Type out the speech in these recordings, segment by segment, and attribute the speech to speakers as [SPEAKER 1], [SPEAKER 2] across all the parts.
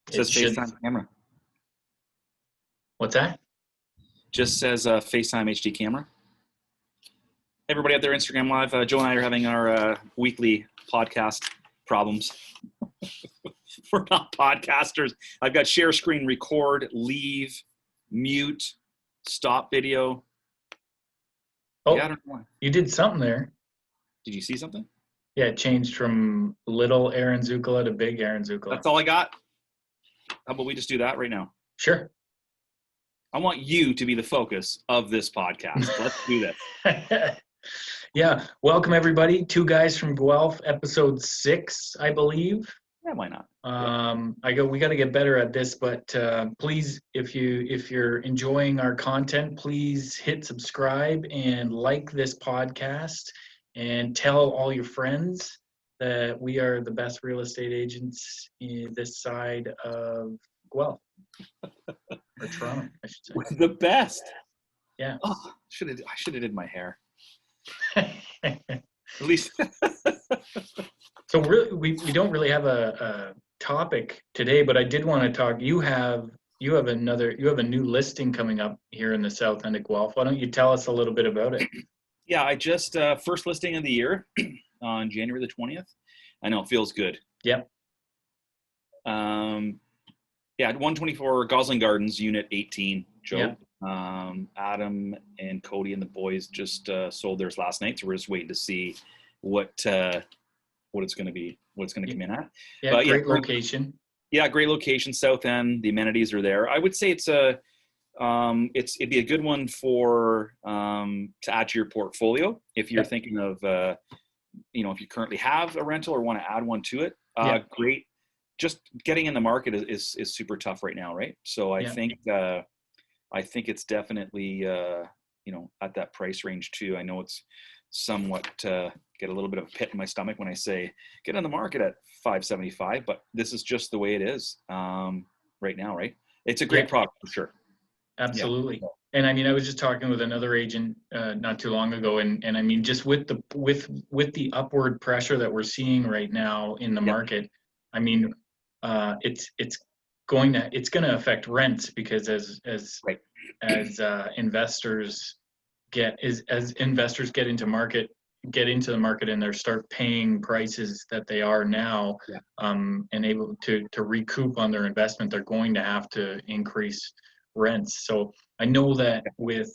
[SPEAKER 1] It says
[SPEAKER 2] should.
[SPEAKER 1] FaceTime camera.
[SPEAKER 2] What's that?
[SPEAKER 1] Just says FaceTime HD camera. Everybody out there, Instagram Live. Joe and I are having our weekly podcast problems. We're not podcasters. I've got share screen, record, leave, mute, stop video.
[SPEAKER 2] Oh,
[SPEAKER 1] Yeah, I don't know why.
[SPEAKER 2] you did something there.
[SPEAKER 1] Did you see something?
[SPEAKER 2] Yeah, it changed from little Aaron Zuccala to big Aaron Zuccala.
[SPEAKER 1] That's all I got. How about we just do that right now?
[SPEAKER 2] Sure.
[SPEAKER 1] I want you to be the focus of this podcast. Let's do this.
[SPEAKER 2] Yeah, welcome everybody. Two Guys from Guelph, episode 6, I believe.
[SPEAKER 1] Yeah, why not?
[SPEAKER 2] We got to get better at this, but please, if you're enjoying our content, please hit subscribe and like this podcast, and tell all your friends that we are the best real estate agents in this side of Guelph or Toronto, I should say.
[SPEAKER 1] We're the best.
[SPEAKER 2] Yeah.
[SPEAKER 1] Oh, I should have did my hair. At least.
[SPEAKER 2] So really, we don't really have a topic today, but I did want to talk. You have a new listing coming up here in the south end of Guelph. Why don't you tell us a little bit about it?
[SPEAKER 1] Yeah, I just first listing of the year on January the 20th. I know, it feels good.
[SPEAKER 2] Yep.
[SPEAKER 1] Yeah, 124 Gosling Gardens, Unit 18, Joe.
[SPEAKER 2] Yep.
[SPEAKER 1] Adam and Cody and the boys just sold theirs last night, so we're just waiting to see what it's going to be, what it's going to come in at.
[SPEAKER 2] Yeah,
[SPEAKER 1] but,
[SPEAKER 2] great location.
[SPEAKER 1] Yeah, great location, south end. The amenities are there. I would say it'd be a good one for to add to your portfolio if you're thinking of if you currently have a rental or want to add one to it. Great. Just getting in the market is super tough right now, right? So I think it's definitely at that price range too. I know it's somewhat get a little bit of a pit in my stomach when I say get on the market at $575, but this is just the way it is right now, right? It's a great product for sure.
[SPEAKER 2] Absolutely. Yeah. And I mean, I was just talking with another agent not too long ago, and I mean, just with the upward pressure that we're seeing right now in the market, I mean, it's going to affect rents, because as investors get into the market and they start paying prices that they are now, and able to recoup on their investment, they're going to have to increase rents. So I know that with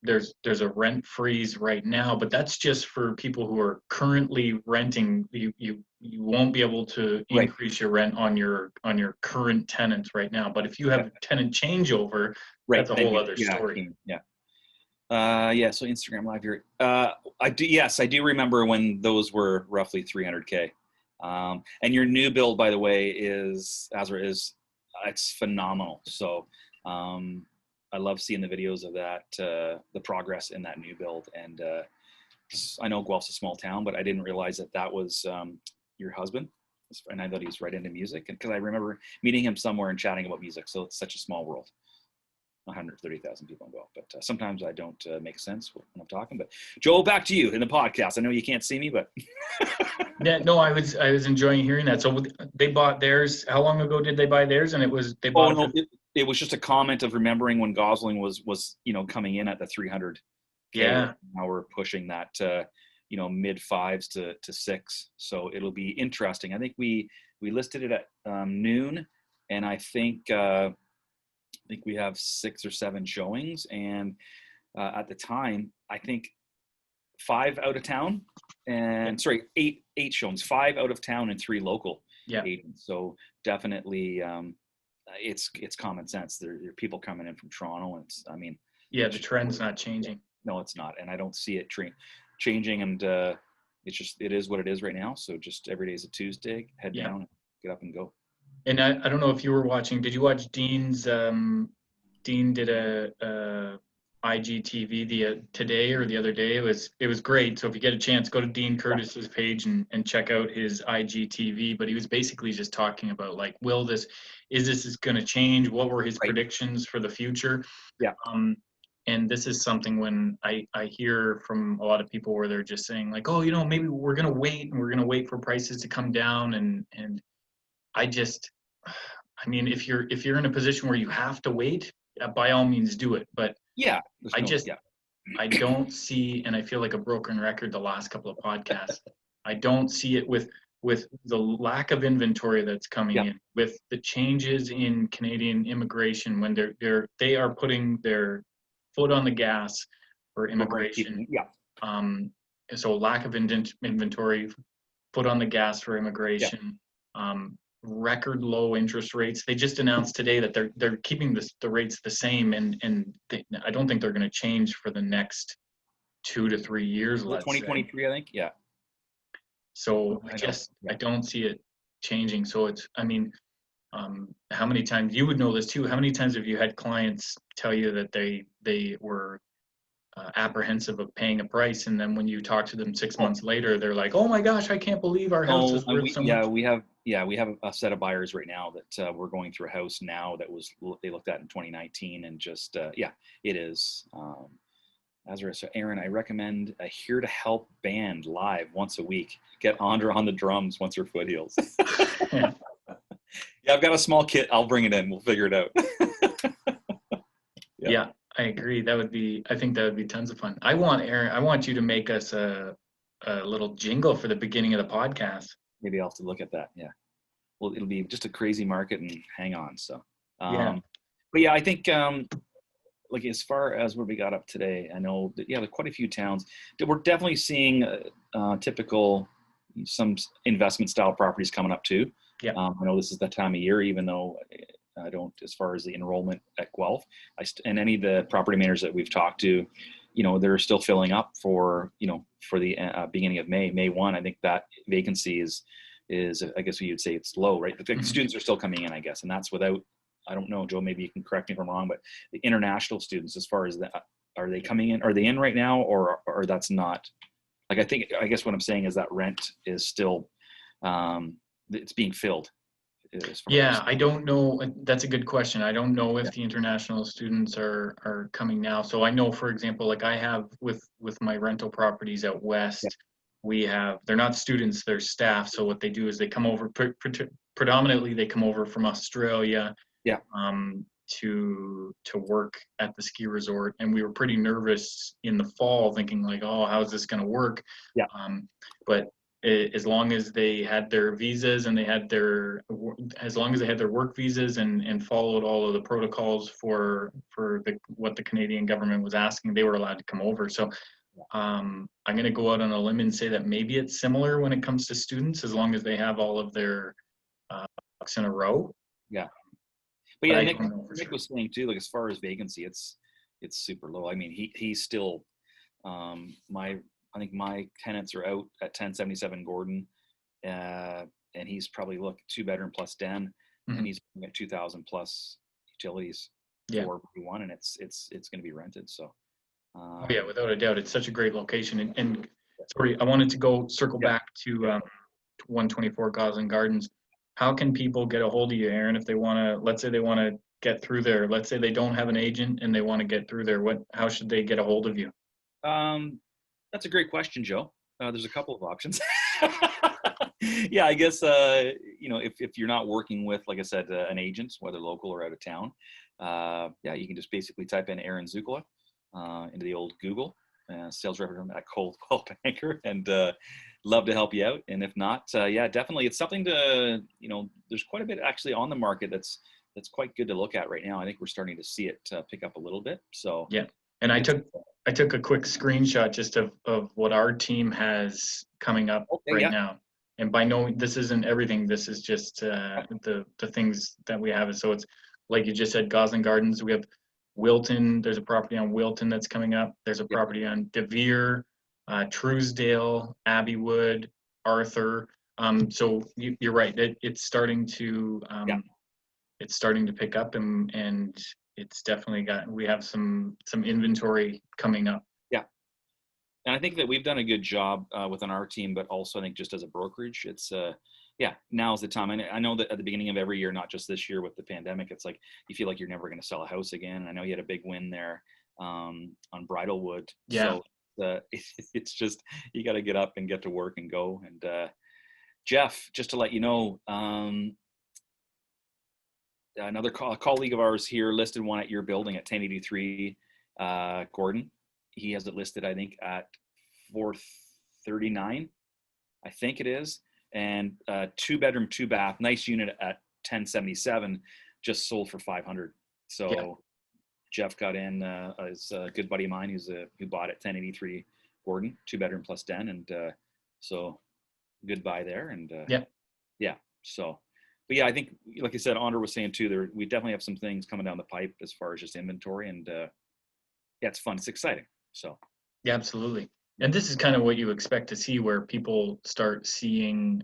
[SPEAKER 2] there's a rent freeze right now, but that's just for people who are currently renting. You won't be able to increase your rent on your current tenants right now. But if you have tenant changeover, that's a whole other story.
[SPEAKER 1] So Instagram Live here. I do remember when those were roughly $300K. And your new build, by the way, it's phenomenal. So I love seeing the videos of that, the progress in that new build. And I know Guelph's a small town, but I didn't realize that was your husband. And I thought he was right into music, and because I remember meeting him somewhere and chatting about music. So it's such a small world. 130,000 people in Guelph, but sometimes I don't make sense when I'm talking. But Joel, back to you in the podcast. I know you can't see me, but
[SPEAKER 2] yeah, no, I was enjoying hearing that. So they bought theirs. How long ago did they buy theirs? And they bought
[SPEAKER 1] it was just a comment of remembering when Gosling was coming in at the 300.
[SPEAKER 2] Yeah.
[SPEAKER 1] Now we're pushing that mid fives to 6. So it'll be interesting. I think we listed it at noon, and I think we have 6 or 7 showings, and at the time, I think 5 out of town, and 8 showings, 5 out of town and 3 local agents. So definitely, it's common sense. There are people coming in from Toronto, and
[SPEAKER 2] the trend's not changing.
[SPEAKER 1] No, it's not, and I don't see it changing. And it is what it is right now. So just every day is a Tuesday. Head down, get up, and go.
[SPEAKER 2] And I don't know if you were watching. Did you watch Dean's? Dean did a IGTV today or the other day. It was great. So if you get a chance, go to Dean Curtis's page and check out his IGTV. But he was basically just talking about, like, is this going to change? What were his predictions for the future?
[SPEAKER 1] Yeah.
[SPEAKER 2] And this is something when I hear from a lot of people where they're just saying, like, oh, maybe we're going to wait for prices to come down, and I mean, if you're in a position where you have to wait, by all means do it. But
[SPEAKER 1] Yeah,
[SPEAKER 2] I just
[SPEAKER 1] yeah.
[SPEAKER 2] I don't see, and I feel like a broken record the last couple of podcasts. I don't see it with the lack of inventory that's coming
[SPEAKER 1] Yeah.
[SPEAKER 2] in, with the changes in Canadian immigration when they are putting their foot on the gas for
[SPEAKER 1] Right.
[SPEAKER 2] immigration.
[SPEAKER 1] Yeah.
[SPEAKER 2] Um, so lack of inventory, foot on the gas for
[SPEAKER 1] Yeah.
[SPEAKER 2] immigration. Record low interest rates. They just announced today that they're keeping the rates the same, and I don't think they're going to change for the next 2 to 3 years, let's say.
[SPEAKER 1] 2023, I think. Yeah.
[SPEAKER 2] So
[SPEAKER 1] I know.
[SPEAKER 2] I
[SPEAKER 1] Yeah.
[SPEAKER 2] don't see it changing. So I mean, how many times you would know this too? How many times have you had clients tell you that they were apprehensive of paying a price, and then when you talk to them six
[SPEAKER 1] Oh,
[SPEAKER 2] months later, they're like, "Oh my gosh, I can't believe our house
[SPEAKER 1] no,
[SPEAKER 2] is worth so much."
[SPEAKER 1] we have a set of buyers right now that we're going through a house now that they looked at in 2019, and just yeah, it is. So Aaron, I recommend a Here to Help band live once a week. Get Andra on the drums once her foot heals. Yeah, I've got a small kit. I'll bring it in. We'll figure it out. Yeah,
[SPEAKER 2] Yeah, I agree. I think that would be tons of fun. I want Aaron, I want you to make us a little jingle for the beginning of the podcast.
[SPEAKER 1] maybe I'll have to look at that. Yeah, well, it'll be just a crazy market, and hang on. So,
[SPEAKER 2] Yeah.
[SPEAKER 1] but yeah, I think like as far as what we got up today, I know that, yeah, there are quite a few towns that we're definitely seeing typical some investment style properties coming up too.
[SPEAKER 2] Yeah.
[SPEAKER 1] I know this is the time of year, even though I don't, as far as the enrollment at Guelph, and any of the property managers that we've talked to, they're still filling up for, for the beginning of May 1. I think that vacancy is, I guess you'd say it's low, right? The
[SPEAKER 2] Mhm.
[SPEAKER 1] students are still coming in, I guess, and that's without, I don't know, Joe, maybe you can correct me if I'm wrong, but the international students, as far as that, are they coming in? Are they in right now, or that's not? Like, I guess what I'm saying is that rent is still, it's being filled.
[SPEAKER 2] Yeah, I don't know. That's a good question. I don't know
[SPEAKER 1] Yeah.
[SPEAKER 2] if the international students are coming now. So I know, for example, like I have with my rental properties out
[SPEAKER 1] Yeah.
[SPEAKER 2] west, they're not students, they're staff. So what they do is they come over predominantly they come over from Australia
[SPEAKER 1] Yeah.
[SPEAKER 2] to work at the ski resort, and we were pretty nervous in the fall, thinking like, oh, how's this going to work?
[SPEAKER 1] Yeah.
[SPEAKER 2] But as long as they had their visas and as long as they had their work visas and followed all of the protocols for what the Canadian government was asking, they were allowed to come over. So I'm going to go out on a limb and say that maybe it's similar when it comes to students, as long as they have all of their ducks in a row.
[SPEAKER 1] Yeah. But
[SPEAKER 2] But
[SPEAKER 1] yeah,
[SPEAKER 2] I
[SPEAKER 1] Nick,
[SPEAKER 2] don't know for
[SPEAKER 1] Nick
[SPEAKER 2] sure.
[SPEAKER 1] was saying too, like as far as vacancy, it's super low. I mean, he's still, I think my tenants are out at 1077 Gordon, and he's probably, look, 2 bedroom plus den, and
[SPEAKER 2] Mhm.
[SPEAKER 1] he's at 2,000 plus utilities
[SPEAKER 2] Yeah.
[SPEAKER 1] for one, and it's going to be rented. So,
[SPEAKER 2] Oh yeah, without a doubt, it's such a great location. And
[SPEAKER 1] yeah,
[SPEAKER 2] sorry, I wanted to circle
[SPEAKER 1] yeah,
[SPEAKER 2] back to
[SPEAKER 1] yeah.
[SPEAKER 2] 124 Gosling Gardens. How can people get a hold of you, Aaron, if they want to? Let's say they want to get through there. Let's say they don't have an agent and they want to get through there. How should they get a hold of you?
[SPEAKER 1] That's a great question, Joe. There's a couple of options. Yeah, I guess if you're not working with, like I said, an agent, whether local or out of town, yeah, you can just basically type in Aaron Zuccala into the old Google, sales representative at Cold Banker, and love to help you out. And if not, yeah, definitely, it's something to, there's quite a bit actually on the market that's quite good to look at right now. I think we're starting to see it pick up a little bit. So
[SPEAKER 2] Yeah.
[SPEAKER 1] I
[SPEAKER 2] And
[SPEAKER 1] think it's
[SPEAKER 2] I took a quick screenshot just of what our team has coming up
[SPEAKER 1] okay.
[SPEAKER 2] right
[SPEAKER 1] Yeah,
[SPEAKER 2] now. And by no, this isn't everything. This is just the things that we have. So it's like you just said, Gosling Gardens. We have Wilton. There's a property on Wilton that's coming up. There's a
[SPEAKER 1] yeah,
[SPEAKER 2] property on Devere, Truesdale, Abbeywood, Arthur. So you're right.
[SPEAKER 1] yeah.
[SPEAKER 2] It's starting to pick up, and it's definitely we have some inventory coming up.
[SPEAKER 1] Yeah. And I think that we've done a good job within our team, but also I think just as a brokerage, it's yeah, now's the time. I know that at the beginning of every year, not just this year with the pandemic, it's like you feel like you're never going to sell a house again. I know you had a big win there on Bridalwood,
[SPEAKER 2] Yeah.
[SPEAKER 1] so it's just you got to get up and get to work and go. And Jeff, just to let you know, another colleague of ours here listed one at your building at 1083 Gordon. He has it listed, I think, at 439, I think it is, and 2-bedroom, 2-bath, nice unit at 1077, just sold for 500. So
[SPEAKER 2] Yeah.
[SPEAKER 1] Jeff got in, is a good buddy of mine who bought at 1083 Gordon, 2-bedroom plus den, and so good buy there. And
[SPEAKER 2] Yeah.
[SPEAKER 1] yeah, so. But yeah, I think, like I said, Andre was saying too, we definitely have some things coming down the pipe as far as just inventory, and yeah, it's fun, it's exciting. So
[SPEAKER 2] Yeah, absolutely. And this is kind of what you expect to see, where people start seeing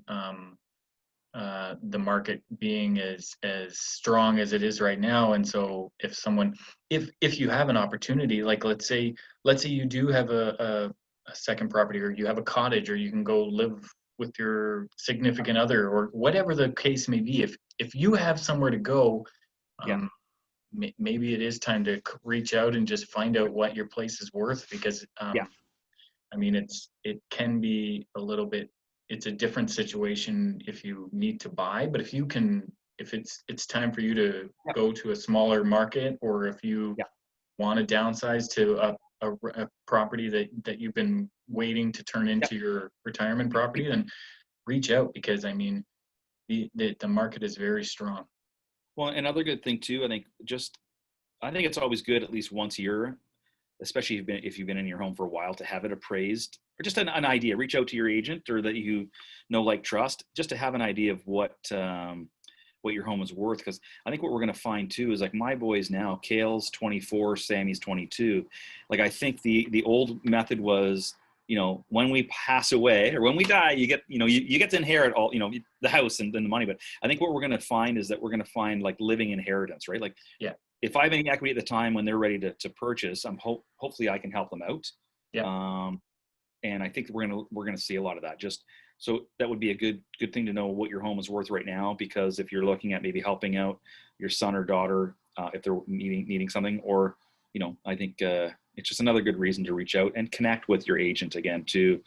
[SPEAKER 2] the market being as strong as it is right now. And so if you have an opportunity, like let's say you do have a second property, or you have a cottage, or you can go live with your significant other, or whatever the case may be, if you have somewhere to go,
[SPEAKER 1] yeah,
[SPEAKER 2] maybe it is time to reach out and just find out what your place is worth, because
[SPEAKER 1] yeah,
[SPEAKER 2] I mean, it can be a little bit, it's a different situation if you need to buy, but if it's time for you to
[SPEAKER 1] yeah,
[SPEAKER 2] go to a smaller market, or if you
[SPEAKER 1] yeah,
[SPEAKER 2] want to downsize to a property that you've been waiting to turn
[SPEAKER 1] yeah.
[SPEAKER 2] into your retirement property, then reach out, because I mean, the market is very strong.
[SPEAKER 1] Well, another good thing too, I think it's always good at least once a year, especially if you've been in your home for a while, to have it appraised, or just an idea. Reach out to your agent or that you know, like, trust, just to have an idea of what your home is worth. Because I think what we're going to find too is, like, my boys now, Kale's 24, Sammy's 22. Like, I think the old method was, when we pass away or when we die, you get you get to inherit all, the house and then the money. But I think what we're going to find is that we're going to find, like, living inheritance, right? Like,
[SPEAKER 2] Yeah.
[SPEAKER 1] if I have any equity at the time when they're ready to purchase, hopefully I can help them out.
[SPEAKER 2] Yeah.
[SPEAKER 1] And I think we're gonna see a lot of that. Just so that would be a good thing to know what your home is worth right now, because if you're looking at maybe helping out your son or daughter, if they're needing something, or I think it's just another good reason to reach out and connect with your agent again to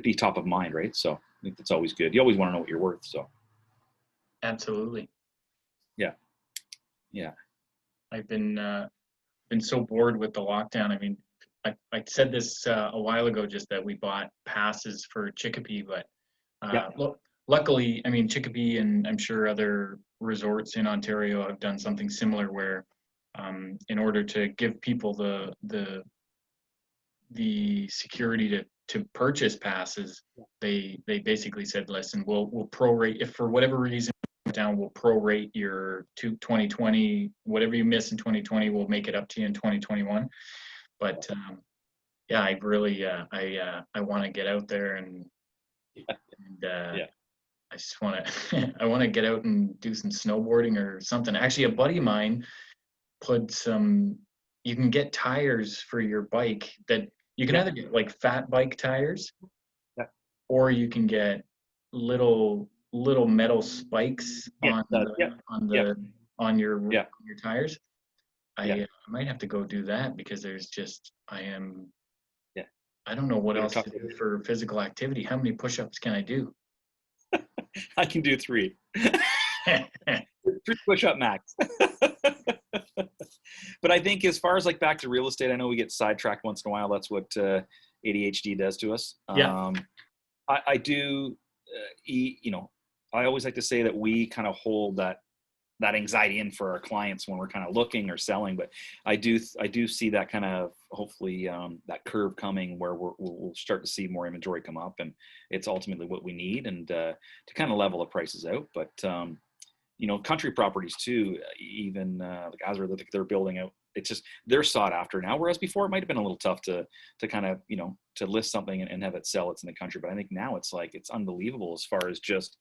[SPEAKER 1] be top of mind, right? So I think that's always good. You always want to know what you're worth. So
[SPEAKER 2] Absolutely.
[SPEAKER 1] yeah, yeah,
[SPEAKER 2] I've been so bored with the lockdown. I mean, I said this a while ago, just that we bought passes for Chicopee, but
[SPEAKER 1] yeah,
[SPEAKER 2] luckily, I mean, Chicopee and I'm sure other resorts in Ontario have done something similar, where in order to give people the security to purchase passes, they basically said, listen, we'll prorate, if for whatever reason down, we'll prorate your 2020, whatever you miss in 2020, we'll make it up to you in 2021. But yeah, I really I want to get out there, and
[SPEAKER 1] yeah,
[SPEAKER 2] I just want to I want to get out and do some snowboarding or something. Actually, a buddy of mine put some, you can get tires for your bike, that you can
[SPEAKER 1] yeah,
[SPEAKER 2] either get like fat bike tires,
[SPEAKER 1] yeah,
[SPEAKER 2] or you can get little metal spikes
[SPEAKER 1] yeah, yeah, yeah, yeah,
[SPEAKER 2] on your tires.
[SPEAKER 1] yeah,
[SPEAKER 2] I might have to go do that, because there's just
[SPEAKER 1] yeah.
[SPEAKER 2] I don't know what
[SPEAKER 1] You're
[SPEAKER 2] else
[SPEAKER 1] tough.
[SPEAKER 2] to do for physical activity. How many push-ups can I do?
[SPEAKER 1] I can do 3. 3 push-up max. But I think, as far as, like, back to real estate, I know we get sidetracked once in a while. That's what ADHD does to us.
[SPEAKER 2] Yeah,
[SPEAKER 1] I do, I always like to say that we kind of hold that anxiety in for our clients when we're kind of looking or selling. But I do see that kind of, hopefully, that curve coming, where we'll start to see more inventory come up, and it's ultimately what we need, and to kind of level the prices out. But country properties too, even like Azra, that they're building out, it's just, they're sought after now, whereas before it might have been a little tough to kind of to list something and have it sell. It's in the country, but I think now it's like, it's unbelievable as far as just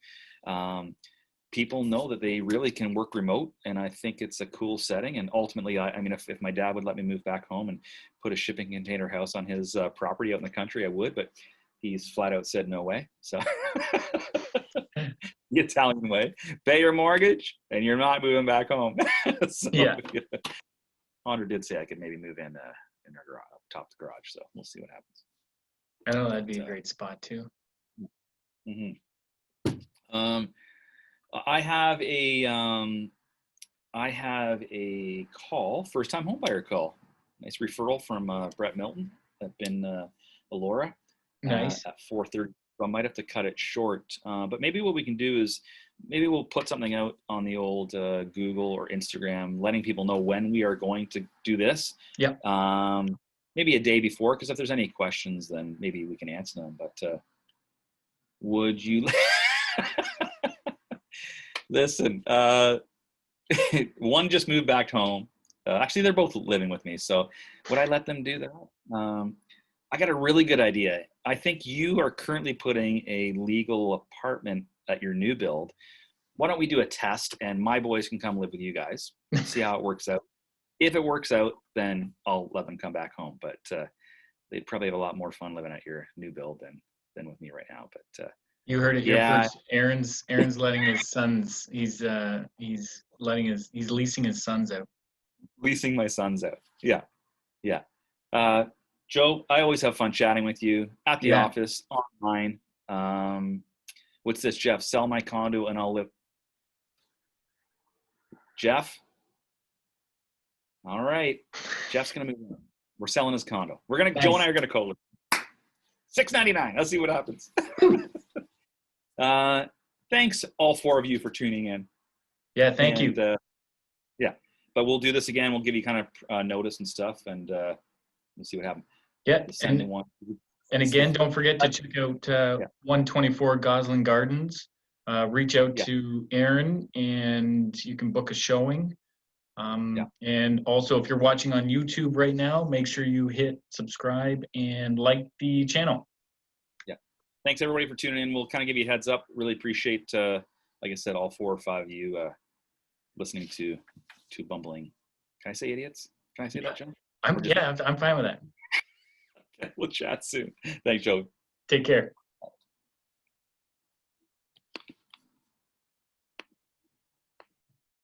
[SPEAKER 1] people know that they really can work remote, and I think it's a cool setting. And ultimately, I mean, if my dad would let me move back home and put a shipping container house on his property out in the country, I would, but he's flat out said no way. So the Italian way, pay your mortgage and you're not moving back home. So
[SPEAKER 2] yeah.
[SPEAKER 1] Honor did say I could maybe move in our garage, up top of the garage, so we'll see what happens.
[SPEAKER 2] I know that'd be a great spot too.
[SPEAKER 1] Mm-hmm. I have I have a call, first time homebuyer call. Nice referral from Brett Milton up in Elora
[SPEAKER 2] Nice.
[SPEAKER 1] at 4:30. So I might have to cut it short. But maybe what we can do is maybe we'll put something out on the old Google or Instagram, letting people know when we are going to do this.
[SPEAKER 2] Yep.
[SPEAKER 1] Maybe a day before, because if there's any questions, then maybe we can answer them. But would you listen? One just moved back home. Actually, they're both living with me. So would I let them do that? I got a really good idea. I think you are currently putting a legal apartment at your new build. Why don't we do a test and my boys can come live with you guys, see how it works out. If it works out, then I'll let them come back home. But they'd probably have a lot more fun living at your new build than with me right now. But
[SPEAKER 2] You heard it here
[SPEAKER 1] yeah,
[SPEAKER 2] first. Aaron's letting his sons. He's leasing his sons out.
[SPEAKER 1] leasing my sons out. Yeah, yeah. Joe, I always have fun chatting with you at the
[SPEAKER 2] Yeah.
[SPEAKER 1] office, online. What's this, Jeff? Sell my condo and I'll live. Jeff? All right. Jeff's going to move in. We're selling his condo.
[SPEAKER 2] Nice.
[SPEAKER 1] Joe and I are going to co-live. $6.99. Let's see what happens. Thanks, all four of you, for tuning in.
[SPEAKER 2] Yeah, thank you.
[SPEAKER 1] Yeah, but we'll do this again. We'll give you kind of notice and stuff, and we'll see what happens.
[SPEAKER 2] Yeah, and again, don't forget to check out 124 Gosling Gardens. Reach out to Aaron, and you can book a showing. And also, if you're watching on YouTube right now, make sure you hit subscribe and like the channel.
[SPEAKER 1] Yeah. Thanks, everybody, for tuning in. We'll kind of give you a heads up. Really appreciate, like I said, all 4 or 5 of you listening to bumbling. Can I say idiots? Can I say that, John?
[SPEAKER 2] I'm fine with that.
[SPEAKER 1] Okay, we'll chat soon. Thanks, Joe.
[SPEAKER 2] Take care.